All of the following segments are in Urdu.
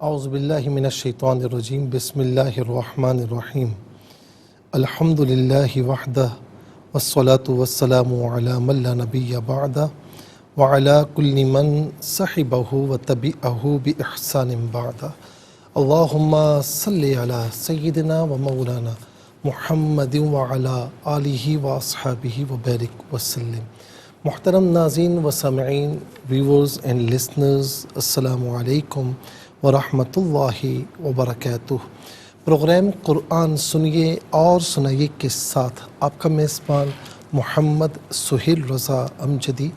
اعوذ باللہ من الشیطان الرجیم بسم اللہ الرحمن الرحیم الحمد للہ وحدہ والصلاة والسلام علی من لا نبی بعدہ وعلی کل من صحبہ وتبعہ بإحسان بعدہ اللہم صلی علی سیدنا و مولانا محمد وعلی آلہ واصحابہ وبارک وسلم۔ محترم ناظرین و سامعین، ویورز اینڈ لسنرز، السلام علیکم ورحمۃ اللہ وبرکاتہ۔ پروگرام قرآن سنیے اور سنائیے کے ساتھ آپ کا میزبان محمد سہیل رضا امجدی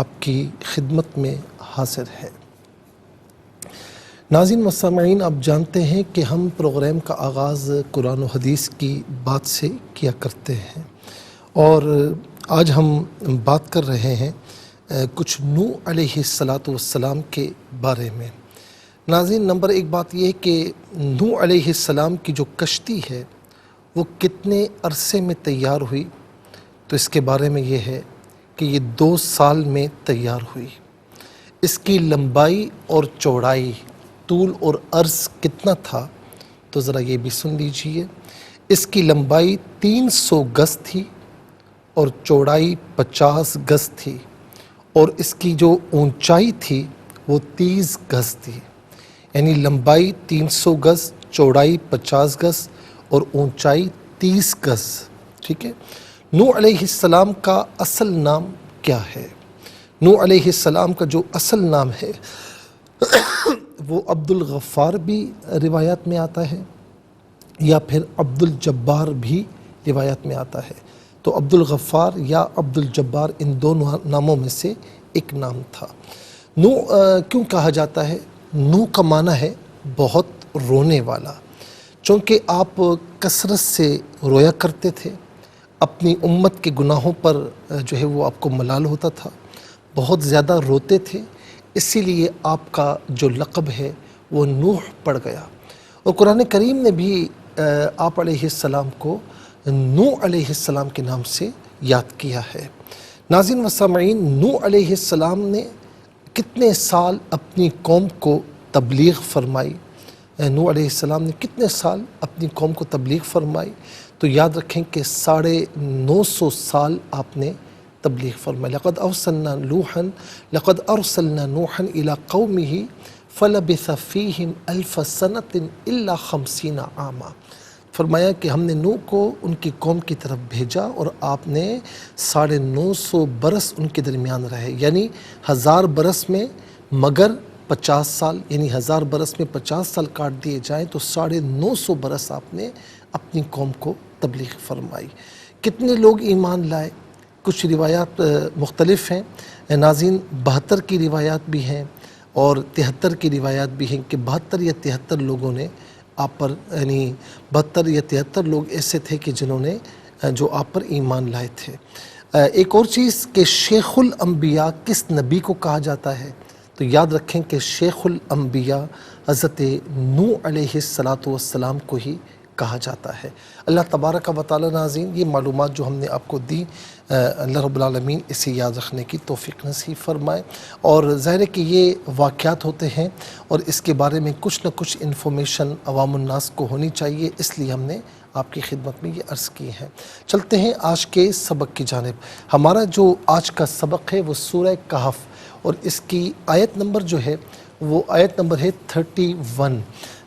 آپ کی خدمت میں حاضر ہے۔ ناظرین و سامعین، آپ جانتے ہیں کہ ہم پروگرام کا آغاز قرآن و حدیث کی بات سے کیا کرتے ہیں، اور آج ہم بات کر رہے ہیں کچھ نوح علیہ السلام کے بارے میں۔ ناظرین، نمبر ایک بات یہ ہے کہ نوح علیہ السلام کی جو کشتی ہے وہ کتنے عرصے میں تیار ہوئی، تو اس کے بارے میں یہ ہے کہ یہ 2 سال میں تیار ہوئی۔ اس کی لمبائی اور چوڑائی، طول اور عرض کتنا تھا تو ذرا یہ بھی سن لیجئے۔ اس کی لمبائی 300 گز تھی اور چوڑائی 50 گز تھی، اور اس کی جو اونچائی تھی وہ 30 گز تھی، یعنی لمبائی 300 گز، چوڑائی 50 گز اور اونچائی 30 گز۔ ٹھیک ہے۔ نوح علیہ السلام کا اصل نام کیا ہے؟ نوح علیہ السلام کا جو اصل نام ہے وہ عبد الغفار بھی روایات میں آتا ہے، یا پھر عبد الجبار بھی روایات میں آتا ہے۔ تو عبد الغفار یا عبد الجبار، ان دونوں ناموں میں سے ایک نام تھا۔ نوح کیوں کہا جاتا ہے؟ نوح کا معنی ہے بہت رونے والا، چونکہ آپ کثرت سے رویا کرتے تھے، اپنی امت کے گناہوں پر جو ہے وہ آپ کو ملال ہوتا تھا، بہت زیادہ روتے تھے، اسی لیے آپ کا جو لقب ہے وہ نوح پڑ گیا۔ اور قرآن کریم نے بھی آپ علیہ السلام کو نوح علیہ السلام کے نام سے یاد کیا ہے۔ ناظرین و سامعین، نوح علیہ السلام نے کتنے سال اپنی قوم کو تبلیغ فرمائی؟ نوح علیہ السلام نے کتنے سال اپنی قوم کو تبلیغ فرمائی؟ تو یاد رکھیں کہ 950 سال آپ نے تبلیغ فرمائی۔ لقد ارسلنا نوحا الى قومه فلبث فیہم 1000 سنۃ الا 50 عاما۔ فرمایا کہ ہم نے نوح کو ان کی قوم کی طرف بھیجا اور آپ نے 950 برس ان کے درمیان رہے، یعنی 1000 برس میں مگر 50 سال، یعنی 1000 برس میں 50 سال کاٹ دیے جائیں تو 950 برس آپ نے اپنی قوم کو تبلیغ فرمائی۔ کتنے لوگ ایمان لائے؟ کچھ روایات مختلف ہیں ناظرین، 72 کی روایات بھی ہیں اور 73 کی روایات بھی ہیں کہ 72 یا 73 لوگوں نے آپ پر، یعنی 72 یا 73 لوگ ایسے تھے کہ جنہوں نے جو آپ پر ایمان لائے تھے۔ ایک اور چیز کہ شیخ الانبیاء کس نبی کو کہا جاتا ہے؟ تو یاد رکھیں کہ شیخ الانبیاء حضرت نوح علیہ السلام کو ہی کہا جاتا ہے۔ اللہ تبارک و تعالی ناظرین، یہ معلومات جو ہم نے آپ کو دی، اللہ رب العالمین اسے یاد رکھنے کی توفیق نصیب فرمائے۔ اور ظاہر ہے کہ یہ واقعات ہوتے ہیں اور اس کے بارے میں کچھ نہ کچھ انفارمیشن عوام الناس کو ہونی چاہیے، اس لیے ہم نے آپ کی خدمت میں یہ عرض کی ہے۔ چلتے ہیں آج کے سبق کی جانب۔ ہمارا جو آج کا سبق ہے وہ سورہ کہف، اور اس کی آیت نمبر جو ہے وہ آیت نمبر ہے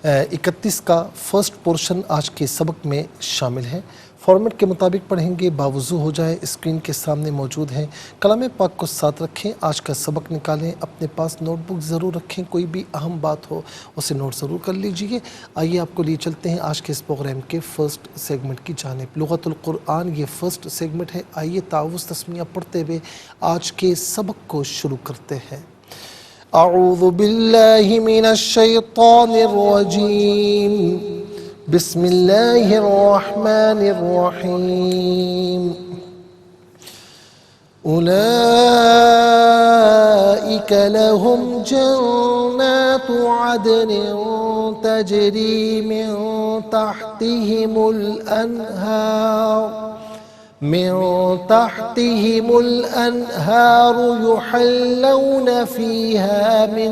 31 کا فرسٹ پورشن آج کے سبق میں شامل ہے۔ فارمیٹ کے مطابق پڑھیں گے، باوضو ہو جائے، اسکرین کے سامنے موجود ہیں۔ کلام پاک کو ساتھ رکھیں، آج کا سبق نکالیں، اپنے پاس نوٹ بک ضرور رکھیں، کوئی بھی اہم بات ہو اسے نوٹ ضرور کر لیجئے۔ آئیے آپ کو لیے چلتے ہیں آج کے اس پروگرام کے فرسٹ سیگمنٹ کی جانب۔ لغت القرآن یہ فرسٹ سیگمنٹ ہے۔ آئیے تعوذ تسمیہ پڑھتے ہوئے آج کے سبق کو شروع کرتے ہیں۔ اعوذ باللہ من الشیطان الرجیم، بسم اللہ الرحمن الرحیم۔ اولئک لهم جنات عدن تجری من تحتهم الأنهار يحلون فيها من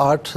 8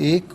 1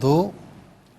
2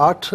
8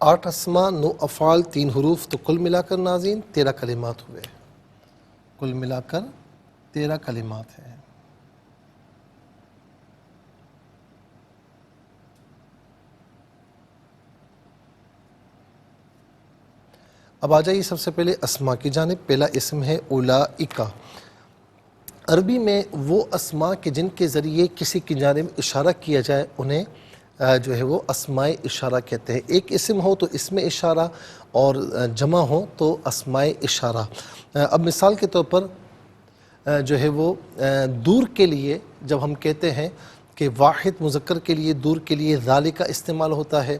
8 اسما 9 افعال 3 حروف، تو کل ملا کر ناظرین 13 کلمات ہوئے، کل ملا کر 13 کلمات ہیں۔ اب آ جائیے سب سے پہلے اسما کی جانب۔ پہلا اسم ہے اولئک۔ عربی میں وہ اسما کہ جن کے ذریعے کسی کی جانب اشارہ کیا جائے انہیں جو ہے وہ اسماء اشارہ کہتے ہیں۔ ایک اسم ہو تو اسم اشارہ، اور جمع ہو تو اسماء اشارہ۔ اب مثال کے طور پر جو ہے وہ دور کے لیے جب ہم کہتے ہیں کہ واحد مذکر کے لیے دور کے لیے ذالک استعمال ہوتا ہے،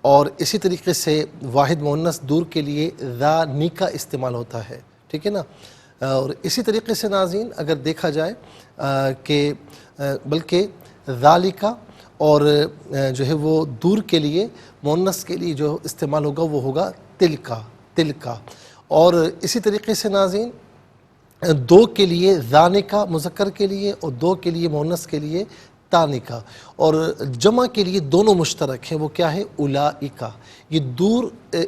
اور اسی طریقے سے واحد مؤنث دور کے لیے ذانک استعمال ہوتا ہے، ٹھیک ہے نا۔ اور اسی طریقے سے ناظرین اگر دیکھا جائے کہ بلکہ ذالک اور جو ہے وہ دور کے لیے مؤنث کے لیے جو استعمال ہوگا وہ ہوگا تلکا، تلکا۔ اور اسی طریقے سے ناظرین دو کے لیے ذانکا مذکر کے لیے، اور دو کے لیے مؤنث کے لیے تانکا، اور جمع کے لیے دونوں مشترک ہیں، وہ کیا ہے اولئک۔ یہ دور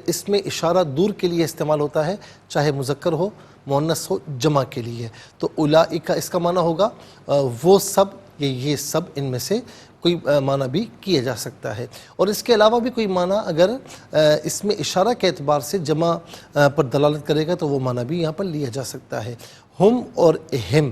اس میں اشارہ دور کے لیے استعمال ہوتا ہے، چاہے مذکر ہو مؤنث ہو جمع کے لیے۔ تو اولئک اس کا معنی ہوگا وہ سب، یہ سب، ان میں سے کوئی معنی بھی کیا جا سکتا ہے۔ اور اس کے علاوہ بھی کوئی معنی اگر اس میں اشارہ کے اعتبار سے جمع پر دلالت کرے گا تو وہ معنی بھی یہاں پر لیا جا سکتا ہے۔ ہم اور ہم،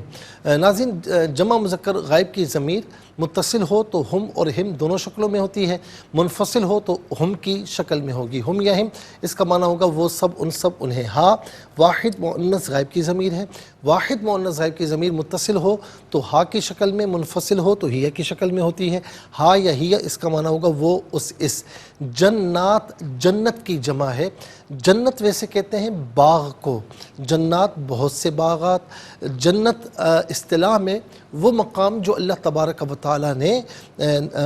ناظرین جمع مذکر غائب کی ضمیر متصل ہو تو ہم اور ہم دونوں شکلوں میں ہوتی ہے، منفصل ہو تو ہم کی شکل میں ہوگی، ہم یا ہم، اس کا معنی ہوگا وہ سب، ان سب، انہیں۔ ہاں واحد مؤنث غائب کی ضمیر ہے، واحد مؤنث غائب کی ضمیر متصل ہو تو ہا کی شکل میں، منفصل ہو تو ہیہ کی شکل میں ہوتی ہے۔ ہا یا ہیہ اس کا معنی ہوگا وہ، اس۔ جنات جنت کی جمع ہے، جنت ویسے کہتے ہیں باغ کو، جنات بہت سے باغات۔ جنت اصطلاح میں وہ مقام جو اللہ تبارک و تعالیٰ نے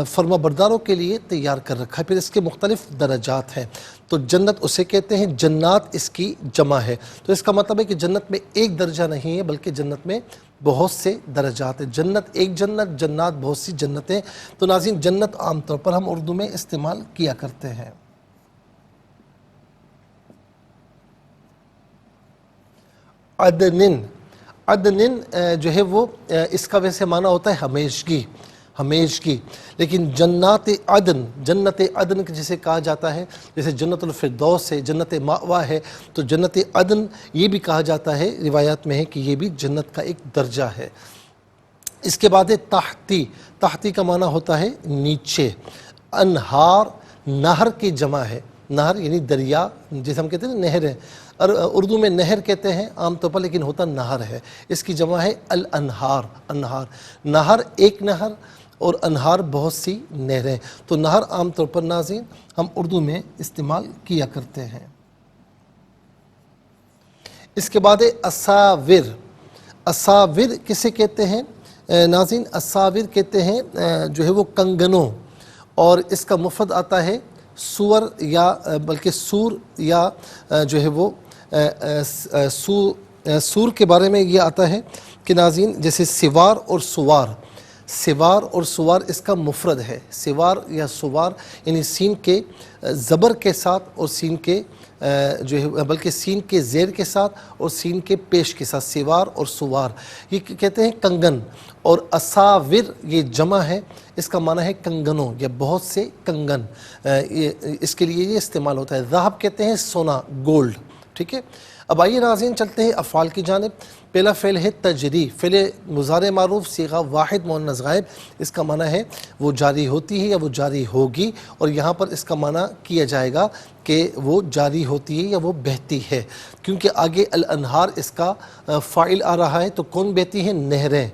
فرما برداروں کے لیے تیار کر رکھا ہے، پھر اس کے مختلف درجات ہیں، تو جنت اسے کہتے ہیں، جنات اس کی جمع ہے۔ تو اس کا مطلب ہے کہ جنت میں ایک درجہ نہیں ہے بلکہ جنت میں بہت سے درجات ہیں۔ جنت ایک جنت، جنات بہت سی جنتیں۔ تو ناظرین جنت عام طور پر ہم اردو میں استعمال کیا کرتے ہیں۔ عدن، عدن جو ہے وہ اس کا ویسے معنی ہوتا ہے ہمیشگی، ہمیشگی، لیکن جنات عدن، جنت عدن جسے کہا جاتا ہے، جیسے جنت الفردوس ہے، جنت مأوا ہے، تو جنت عدن یہ بھی کہا جاتا ہے، روایات میں ہے کہ یہ بھی جنت کا ایک درجہ ہے۔ اس کے بعد ہے تحتی، تحتی کا معنی ہوتا ہے نیچے۔ انہار نہر کی جمع ہے، نہر یعنی دریا، جسے ہم کہتے ہیں نہر ہے، اور اردو میں نہر کہتے ہیں عام طور پر، لیکن ہوتا نہر ہے، اس کی جمع ہے الانہار، انہار۔ نہر ایک نہر اور انہار بہت سی نہریں، تو نہر عام طور پر ناظرین ہم اردو میں استعمال کیا کرتے ہیں۔ اس کے بعد ہے اساور، اساور کسے کہتے ہیں ناظرین؟ اساور کہتے ہیں جو ہے وہ کنگنوں، اور اس کا مفرد آتا ہے سور، یا بلکہ سور، یا جو ہے وہ سور کے بارے میں یہ آتا ہے کہ ناظرین جیسے سوار اور سوار، سوار اور سوار اس کا مفرد ہے، سوار یا سوار یعنی سین کے زبر کے ساتھ اور سین کے جو ہے بلکہ سین کے زیر کے ساتھ اور سین کے پیش کے ساتھ، سوار اور سوار، یہ کہتے ہیں کنگن۔ اور اساور یہ جمع ہے، اس کا معنی ہے کنگنوں یا بہت سے کنگن، اس کے لیے یہ استعمال ہوتا ہے۔ ذہب کہتے ہیں سونا، گولڈ، ٹھیک ہے۔ اب آئیے ناظرین چلتے ہیں افعال کی جانب۔ پہلا فعل ہے تجری، فعل مضارع معروف صیغہ واحد مؤنث غائب، اس کا معنی ہے وہ جاری ہوتی ہے یا وہ جاری ہوگی، اور یہاں پر اس کا معنی کیا جائے گا کہ وہ جاری ہوتی ہے یا وہ بہتی ہے، کیونکہ آگے الانہار اس کا فاعل آ رہا ہے، تو کون بہتی ہیں؟ نہریں،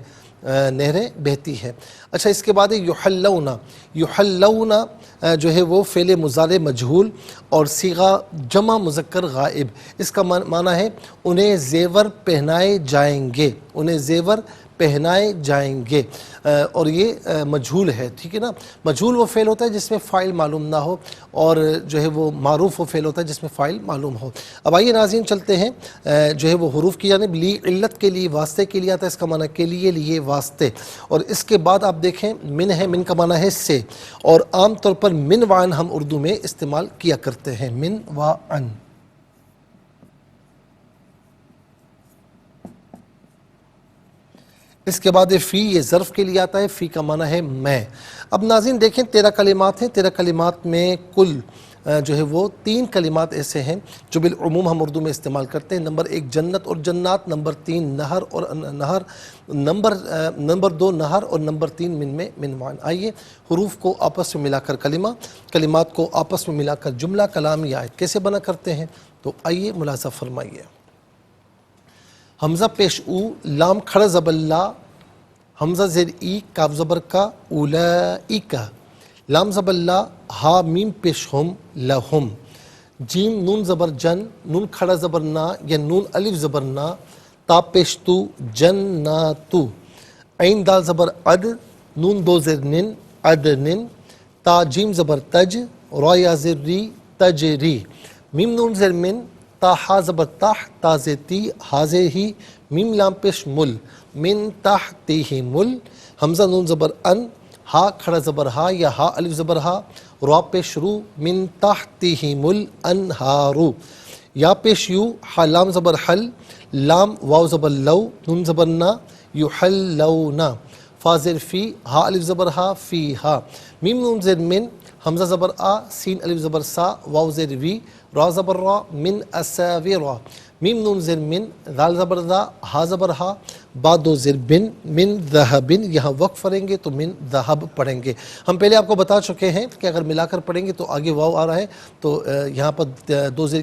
نہریں بہتی ہے۔ اچھا اس کے بعد یحلون، یحلون جو ہے وہ فعل مضارع مجہول اور صیغہ جمع مذکر غائب، اس کا معنی ہے انہیں زیور پہنائے جائیں گے، انہیں زیور پہنائے جائیں گے۔ اور یہ مجھول ہے، ٹھیک ہے نا۔ مجھول وہ فعل ہوتا ہے جس میں فاعل معلوم نہ ہو، اور جو ہے وہ معروف وہ فعل ہوتا ہے جس میں فاعل معلوم ہو۔ اب آئیے ناظرین چلتے ہیں جو ہے وہ حروف کی جانب۔ لی علت کے لیے، واسطے کے لیے آتا ہے، اس کا معنی کے لیے واسطے، اور اس کے بعد آپ دیکھیں من ہے، من کا معنی ہے سے، اور عام طور پر من وعن ہم اردو میں استعمال کیا کرتے ہیں، من وعن۔ اس کے بعد فی، یہ ظرف کے لیے آتا ہے، فی کا معنی ہے میں۔ اب ناظرین دیکھیں 13 کلمات ہیں، 13 کلمات میں کل جو ہے وہ 3 کلمات ایسے ہیں جو بالعموم ہم اردو میں استعمال کرتے ہیں۔ نمبر 1 جنت اور جنات، نمبر 3 نہر اور نہر، نمبر 2 نہر، اور نمبر 3 من میں من وعن۔ آئیے حروف کو آپس میں ملا کر کلمہ، کلمات کو آپس میں ملا کر جملہ، کلام یا آیت کیسے بنا کرتے ہیں، تو آئیے ملاحظہ فرمائیے۔ حمزہ پیش او، لام کھڑا زبر لا، حمزہ زیر ای، کاف زبر کا، اولئک، لام زبر لا، ہا میم پیش ہم، لہم، جیم نون زبر جن، نون کھڑا زبر نا یا نون الف زبر نا، تا پیش تو، جناتو، عین دال زبر عد، نون دو زیر نن، عدنن، تا جیم زبر تج، را یا زیر ری، تجری، میم نون زیر من، تا ہا زبر تح، تا زیر تی، ہا زیر ہی، میم لام پیش مل، من تحتہم ال، حمزہ نون زبر ان، ہا کھڑا زبر ہا یا ہا الف زبر ہا، را پیش رو، من تحتہم الانہار، یا پیش یو، ہا لام زبر حل، لام واو زبر لو، نون زبر نا، یحلونا، فا زیر فی، ہا الف زبر ہا، فی ہا، میم نون زیر من، حمزہ زبر آ، سین الف زبر سا، واو زیر وی، را زبر را، من اساورا، میم نون زیر من، ذال زبر ذا، ہا زبر ہا، با دو زیر بن، من ذہبن، یہاں وقف پڑھیں گے تو من ذہب پڑھیں گے۔ ہم پہلے آپ کو بتا چکے ہیں کہ اگر ملا کر پڑھیں گے تو آگے واو آ رہا ہے، تو یہاں پر دو زیر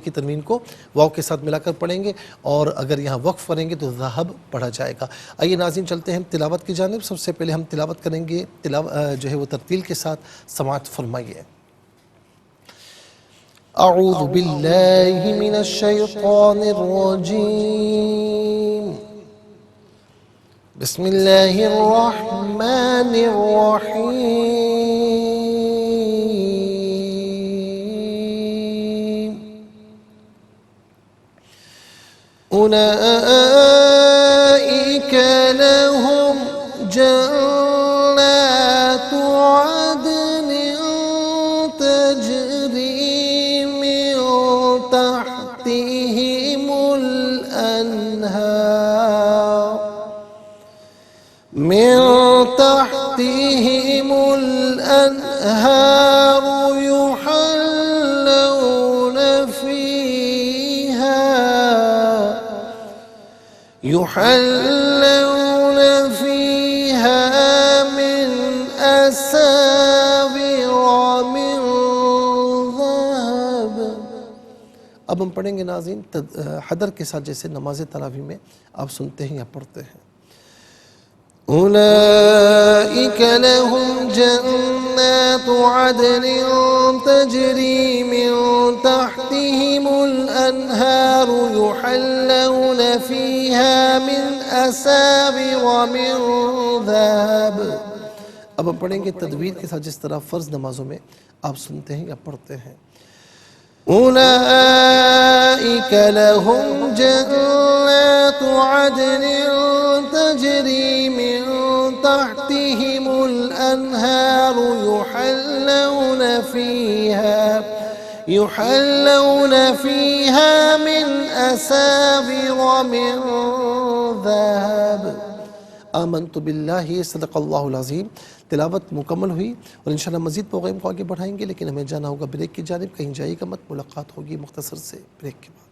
کی تنوین کو واو کے ساتھ ملا کر پڑھیں گے، اور اگر یہاں وقف کریں گے تو ذہب پڑھا جائے گا۔ آئیے ناظرین چلتے ہیں تلاوت کی جانب۔ سب سے پہلے ہم تلاوت کریں گے، جو ہے وہ ترتیل کے ساتھ سماعت فرمائیے۔ اعوذ باللہ من الشیطان الرجیم، بسم اللہ الرحمن الرحیم، اولئک لهم جنات عدن تجری من تحتهم الانہار، من تحتهم الانہار، يحلون فيها من أساور من ذهب۔ اب ہم پڑھیں گے ناظرین حدر کے ساتھ، جیسے نماز تراویح میں آپ سنتے ہیں یا پڑھتے ہیں۔ أولئك لهم جنات عدن تجري من تحتهم الأنهار، يحلون فيها من أساور من ذهب۔ اب ہم پڑھیں گے تدویر کے ساتھ، جس طرح فرض نمازوں میں آپ سنتے ہیں یا پڑھتے ہیں۔ أولئك لهم جنات عدن تجري من تحتهم الأنهار، يحلون فيها من أساور من ذهب۔ آمنت باللہ، صدق اللہ العظیم۔ تلاوت مکمل ہوئی، اور انشاءاللہ مزید پروگرام کو آگے بڑھائیں گے، لیکن ہمیں جانا ہوگا بریک کی جانب۔ کہیں جائے گا مت، ملاقات ہوگی مختصر سے بریک کے بعد۔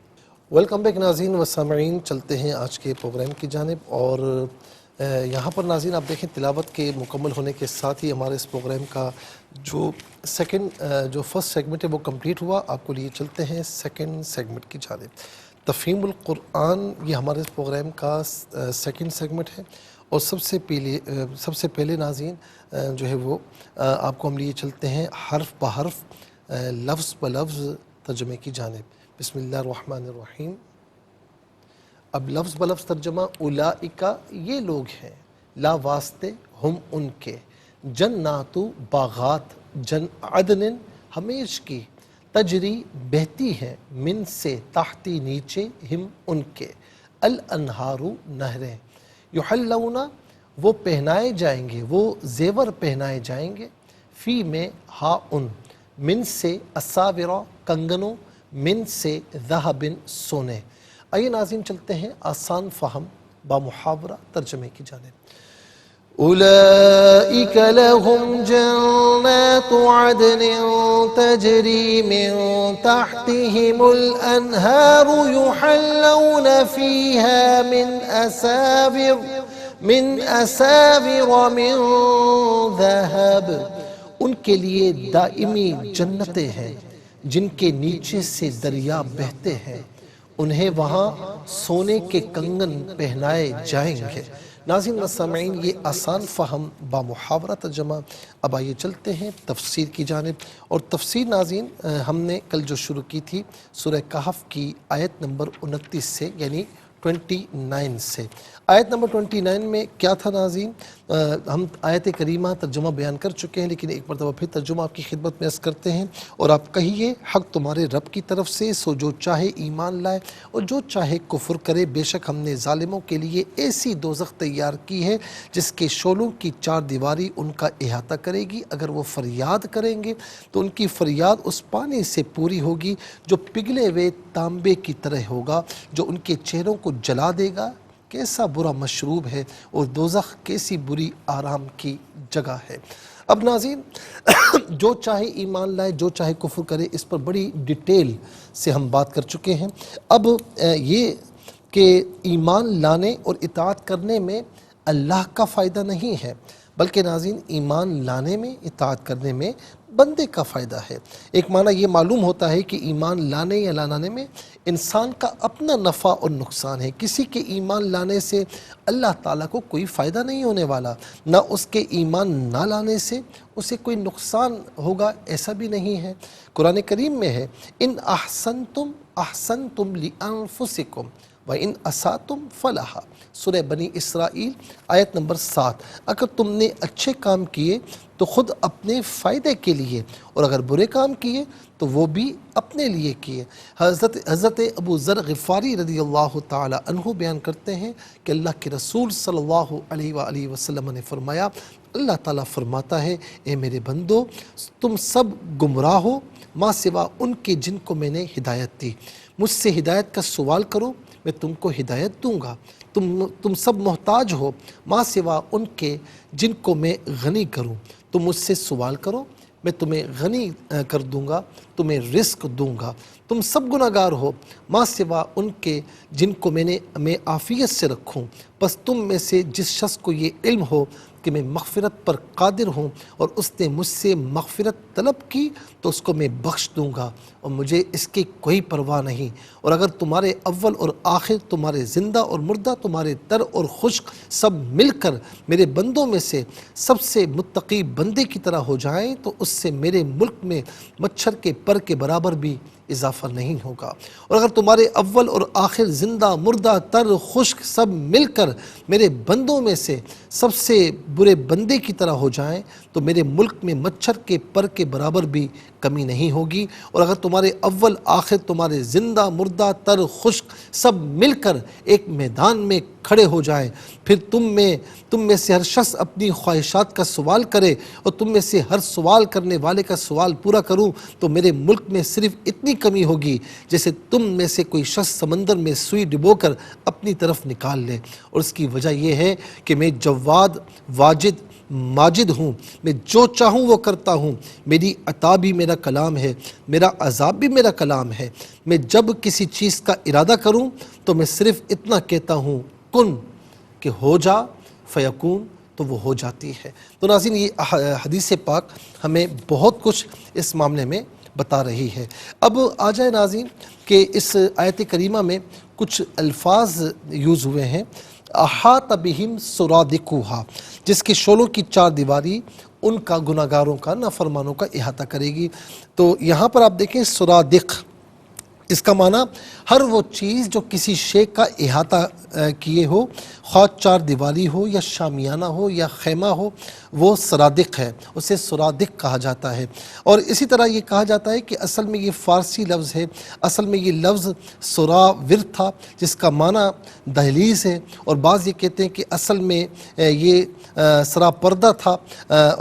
ویلکم بیک ناظرین و سامعین، چلتے ہیں آج کے پروگرام کی جانب، اور یہاں پر ناظرین آپ دیکھیں تلاوت کے مکمل ہونے کے ساتھ ہی ہمارے اس پروگرام کا جو فرسٹ سیگمنٹ ہے وہ کمپلیٹ ہوا۔ آپ کو لیے چلتے ہیں سیکنڈ سیگمنٹ کی جانب۔ تفہیم القرآن یہ ہمارے اس پروگرام کا سیکنڈ سیگمنٹ ہے، اور سب سے پہلے ناظرین جو ہے وہ آپ کو ہم لیے چلتے ہیں حرف بحرف، لفظ بلفظ ترجمے کی جانب۔ بسم اللہ الرحمن الرحیم۔ اب لفظ بلفظ ترجمہ، اولئکا یہ لوگ ہیں، لا واسطے، ہم ان کے، جناتو باغات، جن عدن ہمیش کی، تجری بہتی ہے، من سے تحتی نیچے، ہم ان کے، الانہارو نہریں، یحلون وہ پہنائے جائیں گے، وہ زیور پہنائے جائیں گے، فی میں ہا ان، من سے اساورا کنگنوں، من سے ذہب سونے۔ آئیے ناظرین چلتے ہیں آسان فہم با محاورہ ترجمے کی جانب۔ أولئك لهم جنات عدن تجري من تحتهم الأنهار يحلون فيها من أساور من ذهب، ان کے لیے دائمی جنتیں ہیں جن کے نیچے سے دریا بہتے ہیں، انہیں وہاں سونے کے کنگن پہنائے جائیں گے۔ ناظرین و سامعین، یہ آسان فہم با محاورہ ترجمہ۔ اب آئیے چلتے ہیں تفسیر کی جانب، اور تفسیر ناظرین ہم نے کل جو شروع کی تھی سورہ کہف کی آیت نمبر 29 سے، یعنی 29 سے۔ آیت نمبر 29 میں کیا تھا ناظرین؟ ہم آیت کریمہ ترجمہ بیان کر چکے ہیں، لیکن ایک مرتبہ پھر ترجمہ آپ کی خدمت میں عرض کرتے ہیں۔ اور آپ کہیے، حق تمہارے رب کی طرف سے، سو جو چاہے ایمان لائے اور جو چاہے کفر کرے، بے شک ہم نے ظالموں کے لیے ایسی دوزخ تیار کی ہے جس کے شعلوں کی 4 دیواری ان کا احاطہ کرے گی۔ اگر وہ فریاد کریں گے تو ان کی فریاد اس پانی سے پوری ہوگی جو پگھلے ہوئے تانبے کی طرح ہوگا، جو ان کے چہروں کو جلا دے گا۔ کیسا برا مشروب ہے، اور دوزخ کیسی بری آرام کی جگہ ہے۔ اب ناظرین، جو چاہے ایمان لائے، جو چاہے کفر کرے، اس پر بڑی ڈیٹیل سے ہم بات کر چکے ہیں۔ اب یہ کہ ایمان لانے اور اطاعت کرنے میں اللہ کا فائدہ نہیں ہے، بلکہ ناظرین ایمان لانے میں، اطاعت کرنے میں بندے کا فائدہ ہے۔ ایک معنی یہ معلوم ہوتا ہے کہ ایمان لانے یا نہ لانے میں انسان کا اپنا نفع اور نقصان ہے۔ کسی کے ایمان لانے سے اللہ تعالیٰ کو کوئی فائدہ نہیں ہونے والا، نہ اس کے ایمان نہ لانے سے اسے کوئی نقصان ہوگا، ایسا بھی نہیں ہے۔ قرآن کریم میں ہے، ان احسنتم احسنتم لانفسکم وَإِنْ أَسَأْتُمْ فَلَهَا، سورہ بنی اسرائیل آیت نمبر 7۔ اگر تم نے اچھے کام کیے تو خود اپنے فائدے کے لیے، اور اگر برے کام کیے تو وہ بھی اپنے لیے کیے۔ حضرت ابو ذر غفاری رضی اللہ تعالی عنہ بیان کرتے ہیں کہ اللہ کے رسول صلی اللہ علیہ وآلہ وسلم نے فرمایا، اللہ تعالیٰ فرماتا ہے، اے میرے بندو، تم سب گمراہ ہو ماں سوا ان کے جن کو میں نے ہدایت دی۔ مجھ سے ہدایت کا سوال کرو، میں تم کو ہدایت دوں گا۔ تم سب محتاج ہو ماں سوا ان کے جن کو میں غنی کروں۔ تم مجھ سے سوال کرو، میں تمہیں غنی کر دوں گا، تمہیں رزق دوں گا۔ تم سب گناہگار ہو ماں سوا ان کے جن کو میں عافیت سے رکھوں۔ بس تم میں سے جس شخص کو یہ علم ہو کہ میں مغفرت پر قادر ہوں اور اس نے مجھ سے مغفرت طلب کی تو اس کو میں بخش دوں گا، اور مجھے اس کی کوئی پرواہ نہیں۔ اور اگر تمہارے اول اور آخر، تمہارے زندہ اور مردہ، تمہارے تر اور خشک سب مل کر میرے بندوں میں سے سب سے متقی بندے کی طرح ہو جائیں تو اس سے میرے ملک میں مچھر کے پر کے برابر بھی اضافہ نہیں ہوگا۔ اور اگر تمہارے اول اور آخر، زندہ مردہ تر خشک سب مل کر میرے بندوں میں سے سب سے برے بندے کی طرح ہو جائیں تو میرے ملک میں مچھر کے پر کے برابر بھی کمی نہیں ہوگی۔ اور اگر تمہارے اول آخر، تمہارے زندہ مردہ تر خشک سب مل کر ایک میدان میں کھڑے ہو جائیں، پھر تم میں سے ہر شخص اپنی خواہشات کا سوال کرے اور تم میں سے ہر سوال کرنے والے کا سوال پورا کروں تو میرے ملک میں صرف اتنی کمی ہوگی جیسے تم میں سے کوئی شخص سمندر میں سوئی ڈبو کر اپنی طرف نکال لے۔ اور اس کی وجہ یہ ہے کہ میں جواد، واجد، ماجد ہوں، میں جو چاہوں وہ کرتا ہوں، میری عطا بھی میرا کلام ہے، میرا عذاب بھی میرا کلام ہے۔ میں جب کسی چیز کا ارادہ کروں تو میں صرف اتنا کہتا ہوں، کن، کہ ہو جا، فیکون، تو وہ ہو جاتی ہے۔ تو ناظرین، یہ حدیث پاک ہمیں بہت کچھ اس معاملے میں بتا رہی ہے۔ اب آ جائے ناظرین کہ اس آیت کریمہ میں کچھ الفاظ یوز ہوئے ہیں، احاط بہم سرادقها، جس کے شعلوں کی 4 دیواری ان کا، گناہگاروں کا، نافرمانوں کا احاطہ کرے گی۔ تو یہاں پر آپ دیکھیں سرادق، اس کا معنی ہر وہ چیز جو کسی شے کا احاطہ کیے ہو، خواہ چار دیواری ہو یا شامیانہ ہو یا خیمہ ہو، وہ سرادق ہے، اسے سرادق کہا جاتا ہے۔ اور اسی طرح یہ کہا جاتا ہے کہ اصل میں یہ فارسی لفظ ہے، اصل میں یہ لفظ سراور تھا جس کا معنی دہلیز ہے، اور بعض یہ کہتے ہیں کہ اصل میں یہ سراپردہ تھا۔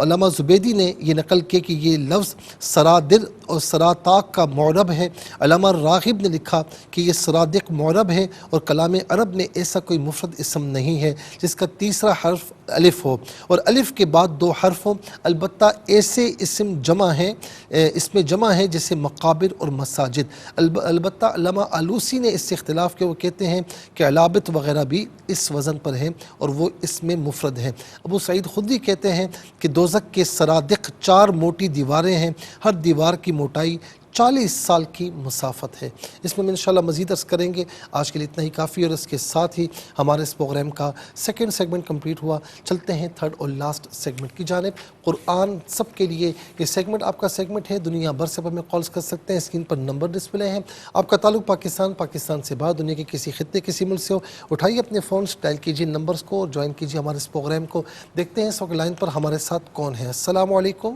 علامہ زبیدی نے یہ نقل کیا کہ یہ لفظ سرادر اور سراتاق کا معرب ہے۔ علامہ راغب نے لکھا کہ یہ سرادق معرب ہے، اور کلام عرب میں ایسا کوئی مفرد اسم نہیں ہے جس کا تیسرا حرف الف ہو، اور الف کے بعد دو حرف ہوں۔ البتہ ایسے اسم جمع ہیں، اس میں جمع ہے جیسے مقابر اور مساجد۔ البتہ علامہ آلوسی نے اس سے اختلاف کیا، وہ کہتے ہیں کہ علابت وغیرہ بھی اس وزن پر ہیں اور وہ اس میں مفرد ہیں۔ ابو سعید خدری کہتے ہیں کہ دوزخ کے سرادق 4 موٹی دیواریں ہیں، ہر دیوار کی موٹائی 40 سال کی مسافت ہے۔ اس میں انشاءاللہ مزید عرض کریں گے۔ آج کے لیے اتنا ہی کافی، اور اس کے ساتھ ہی ہمارے اس پروگرام کا سیکنڈ سیگمنٹ کمپلیٹ ہوا۔ چلتے ہیں تھرڈ اور لاسٹ سیگمنٹ کی جانب۔ قرآن سب کے لیے یہ سیگمنٹ آپ کا سیگمنٹ ہے۔ دنیا بھر سے ہمیں کالز کر سکتے ہیں، اسکرین پر نمبر ڈسپلے ہیں۔ آپ کا تعلق پاکستان سے باہر دنیا کے کسی خطے کسی ملک سے ہو، اٹھائیے اپنے فونز، ڈائل کیجیے نمبرز کو اور جوائن کیجیے ہمارے اس پروگرام کو۔ دیکھتے ہیں اس وقت لائن پر ہمارے ساتھ کون ہے۔ السلام علیکم۔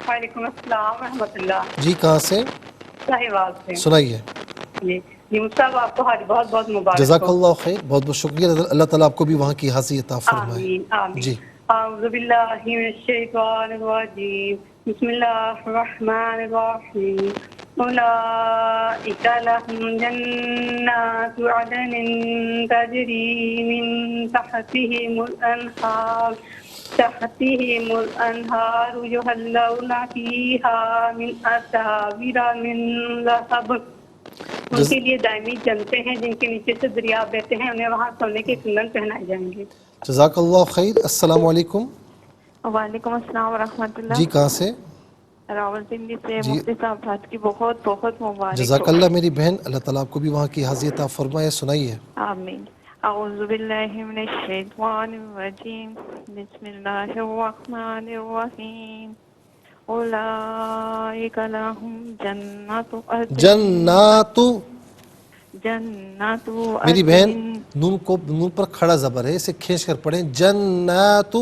وعلیکم السلام ورحمۃ اللہ۔ جی کہاں سے؟ صاحبال سے۔ سنائیے۔ جی مصطفیٰ، آپ کو حج بہت بہت مبارک ہو۔ جزاک اللہ خیر، بہت بہت شکریہ، اللہ تعالیٰ آپ کو بھی وہاں کی حاضری عطا فرمائے۔ آمین آمین۔ جی اعوذ باللہ من الشیطان الرجیم، بسم اللہ الرحمن الرحیم۔ اولئک لهم جنات عدن تجری من تحتهم الانہار يحلون فيها من أساور من ذهب۔ ان کے لیے دائمی جنتیں ہیں جن کے نیچے سے دریا بہتے ہیں، انہیں وہاں سونے کے کنگن پہنائے جائیں گے۔ جزاک اللہ خیر۔ السلام علیکم۔ وعلیکم السلام ورحمۃ اللہ۔ جی کہاں سے؟ راولپنڈی سے۔ جی مفتی صاحب حج کی بہت بہت مبارک جزاک ہو۔ اللہ میری بہن، اللہ تعالیٰ آپ کو بھی وہاں کی حاضری عطا فرمائے۔ سنائیے۔ آمین۔ اعوذ باللہ من الشیطان الرجیم، بسم اللہ الرحمن الرحیم۔ اولئک لهم جنات میری بہن نون پر کھڑا زبر ہے، اسے کھینچ کر پڑھیں۔ جنات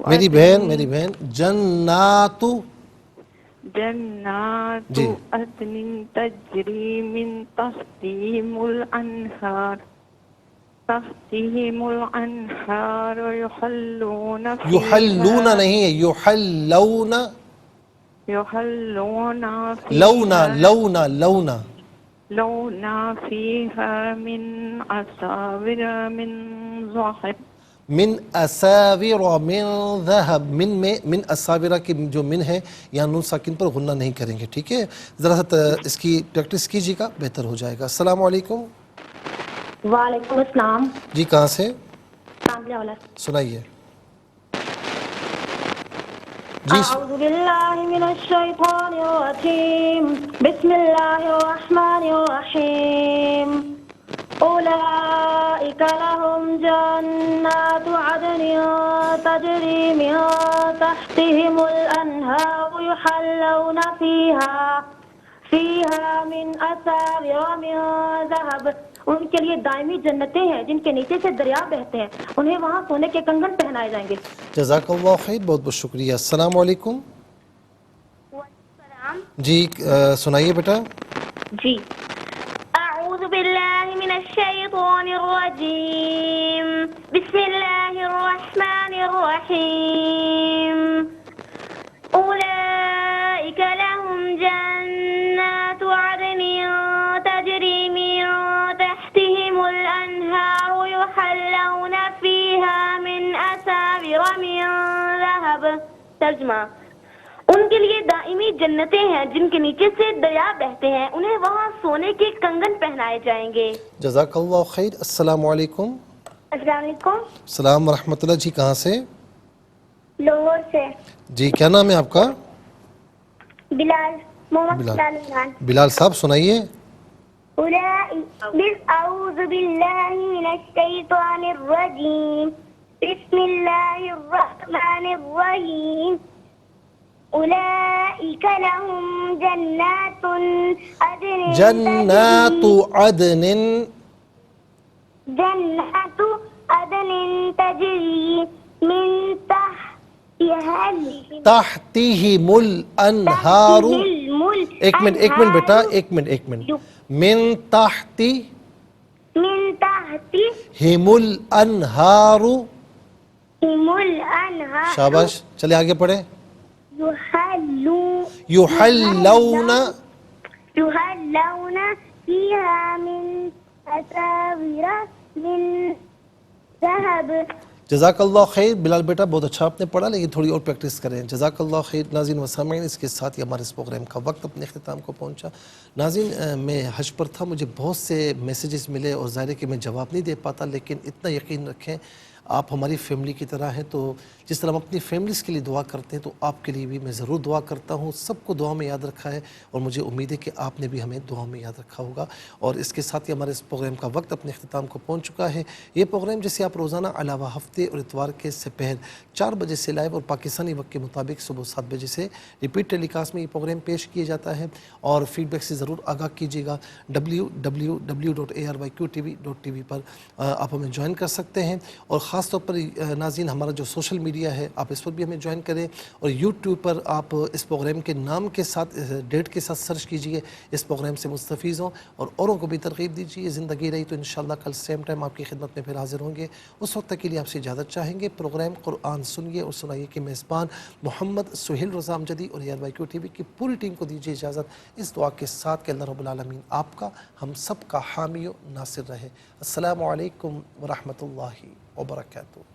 میری بہن جنات جی عدن تجری من تحتهم الانہار یحلون نہیں ہے، لونا فیہا من اساور من ذہب من اساور من ذہب۔ من اساورہ کی جو من ہے یہاں نون ساکن پر غنہ نہیں کریں گے، ٹھیک ہے؟ ذرا سا اس کی پریکٹس کیجیے گا، بہتر ہو جائے گا۔ السلام علیکم۔ وعلیکم السلام۔ جی کہاں سے؟ سنائیے۔ جی اعوذ باللہ من الشیطان الرجیم، بسم اللہ الرحمن الرحیم۔ اولئک لهم جنات عدن تجری من تحتهم الانہار یحلون فیہا من اساور من ذہب۔ ان کے لیے دائمی جنتیں ہیں جن کے نیچے سے دریا بہتے ہیں، انہیں وہاں سونے کے کنگن پہنائے جائیں گے۔ جزاک اللہ خیر، بہت بہت شکریہ۔ السلام علیکم۔ جی سنائیے بیٹا۔ جی اعوذ باللہ من الشیطان الرجیم، بسم اللہ الرحمن الرحیم۔ اولئک لهم جنات عدن تجری من تحتهم الانہار یحلون فیہا من اساور من ذہب۔ ترجمہ: ان کے لیے دائمی جنتیں ہیں جن کے نیچے سے دریا بہتے ہیں، انہیں وہاں سونے کے کنگن پہنائے جائیں گے۔ جزاک اللہ خیر۔ السلام علیکم۔ السلام علیکم۔ السلام ورحمۃ اللہ۔ جی کہاں سے؟ لاہور سے۔ جی کیا نام ہے آپ کا؟ بلال، محمد بلال عمران۔ بلال صاحب سنائیے۔ اعوذ باللہ من الشیطان الرجیم، بسم اللہ الرحمن الرحیم۔ اولئک لهم جنات جنات عدن جنات عدن تجري من تحتهم الانہار. ایک منٹ بیٹا، ایک منٹ. من تحتهم الانہار. شاباش، چلے آگے پڑھیں. یحلون فيها من أساور من ذهب. جزاک اللہ خیر. بلال بیٹا بہت اچھا آپ نے پڑھا، لیکن تھوڑی اور پریکٹس کریں. جزاک اللہ خیر. ناظرین و سامعین، اس کے ساتھ ہی ہمارے اس پروگرام کا وقت اپنے اختتام کو پہنچا. ناظرین، میں حج پر تھا، مجھے بہت سے میسیجز ملے اور ظاہر ہے کہ میں جواب نہیں دے پاتا، لیکن اتنا یقین رکھیں آپ ہماری فیملی کی طرح ہیں. تو جس طرح ہم اپنی فیملیز کے لیے دعا کرتے ہیں تو آپ کے لیے بھی میں ضرور دعا کرتا ہوں. سب کو دعا میں یاد رکھا ہے اور مجھے امید ہے کہ آپ نے بھی ہمیں دعا میں یاد رکھا ہوگا. اور اس کے ساتھ ہی ہمارے اس پروگرام کا وقت اپنے اختتام کو پہنچ چکا ہے. یہ پروگرام جسے آپ روزانہ علاوہ ہفتے اور اتوار کے سپہر 4 بجے سے لائیو اور پاکستانی وقت کے مطابق صبح 7 بجے سے ریپیٹ ٹیلی کاسٹ میں یہ پروگرام پیش کیا جاتا ہے. اور فیڈ بیک سے ضرور آگاہ کیجیے گا. www.arqtv.tv پر آپ ہمیں جوائن کر سکتے ہیں. اور خاص طور پر ناظرین، ہمارا جو سوشل میڈیا ہے آپ اس پر بھی ہمیں جوائن کریں. اور یوٹیوب پر آپ اس پروگرام کے نام کے ساتھ ڈیٹ کے ساتھ سرچ کیجئے، اس پروگرام سے مستفیض ہوں اور اوروں کو بھی ترغیب دیجیے. زندگی رہی تو انشاءاللہ کل سیم ٹائم آپ کی خدمت میں پھر حاضر ہوں گے. اس وقت تک کے لیے آپ سے اجازت چاہیں گے. پروگرام قرآن سنیے اور سنائیے کے میزبان محمد سہیل رضا امجدی اور ARYQ TV کی پوری ٹیم کو دیجیے اجازت اس دعا کے ساتھ کہ اللہ رب العالمین آپ کا، ہم سب کا حامی و ناصر رہے. السلام علیکم ورحمۃ اللہ وبرکاتہ.